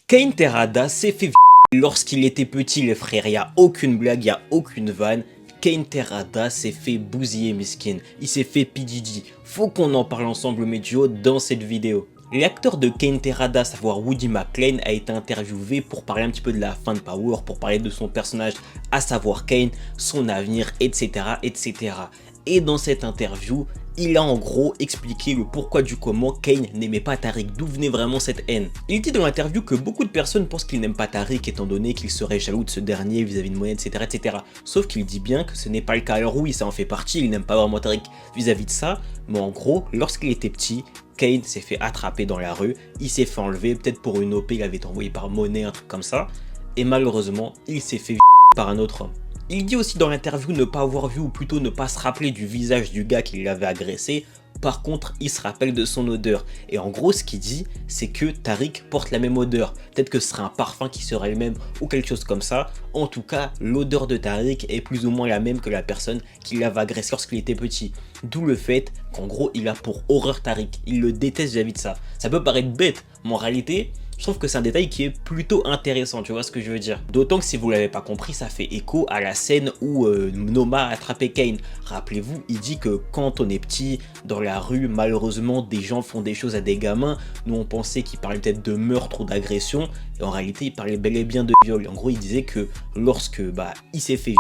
Cain Terada s'est fait lorsqu'il était petit les frères, y a aucune blague, y a aucune vanne. Cain Terada s'est fait bousiller miskin, il s'est fait PDD. Faut qu'on en parle ensemble mes duos dans cette vidéo. L'acteur de Cain Terada, à savoir Woody McClain, a été interviewé pour parler un petit peu de la fin de Power, pour parler de son personnage, à savoir Cain, son avenir, etc. etc. Et dans cette interview, il a en gros expliqué le pourquoi du comment Cain n'aimait pas Tariq, d'où venait vraiment cette haine. Il dit dans l'interview que beaucoup de personnes pensent qu'il n'aime pas Tariq étant donné qu'il serait jaloux de ce dernier vis-à-vis de Monet, etc. etc. Sauf qu'il dit bien que ce n'est pas le cas. Alors oui, ça en fait partie, il n'aime pas vraiment Tariq vis-à-vis de ça, mais en gros, lorsqu'il était petit, Cain s'est fait attraper dans la rue, il s'est fait enlever, peut-être pour une OP, il avait été envoyé par Monet, un truc comme ça, et malheureusement, il s'est fait par un autre homme. Il dit aussi dans l'interview ne pas avoir vu ou plutôt ne pas se rappeler du visage du gars qui l'avait agressé. Par contre, il se rappelle de son odeur. Et en gros, ce qu'il dit, c'est que Tariq porte la même odeur. Peut-être que ce serait un parfum qui serait le même ou quelque chose comme ça. En tout cas, l'odeur de Tariq est plus ou moins la même que la personne qui l'avait agressé lorsqu'il était petit. D'où le fait qu'en gros, il a pour horreur Tariq. Il le déteste vis-à-vis de ça. Ça peut paraître bête, mais en réalité, je trouve que c'est un détail qui est plutôt intéressant, tu vois ce que je veux dire. D'autant que si vous l'avez pas compris, ça fait écho à la scène où Noma a attrapé Cain. Rappelez-vous, il dit que quand on est petit, dans la rue, malheureusement, des gens font des choses à des gamins. Nous, on pensait qu'il parlait peut-être de meurtre ou d'agression, et en réalité, il parlait bel et bien de viol. En gros, il disait que lorsque il s'est fait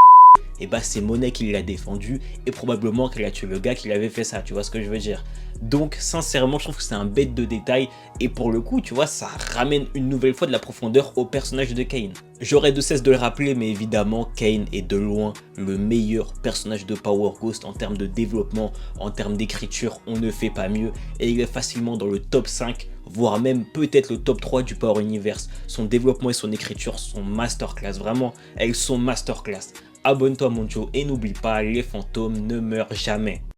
et c'est Monet qui l'a défendu et probablement qu'elle a tué le gars qui l'avait fait ça, tu vois ce que je veux dire. Donc sincèrement je trouve que c'est un bête de détail et pour le coup tu vois ça ramène une nouvelle fois de la profondeur au personnage de Cain. J'aurais de cesse de le rappeler mais évidemment Cain est de loin le meilleur personnage de Power Ghost en termes de développement, en termes d'écriture, on ne fait pas mieux et il est facilement dans le top 5 voire même peut-être le top 3 du Power Universe. Son développement et son écriture sont masterclass, vraiment elles sont masterclass. Abonne-toi mon Joe et n'oublie pas, les fantômes ne meurent jamais.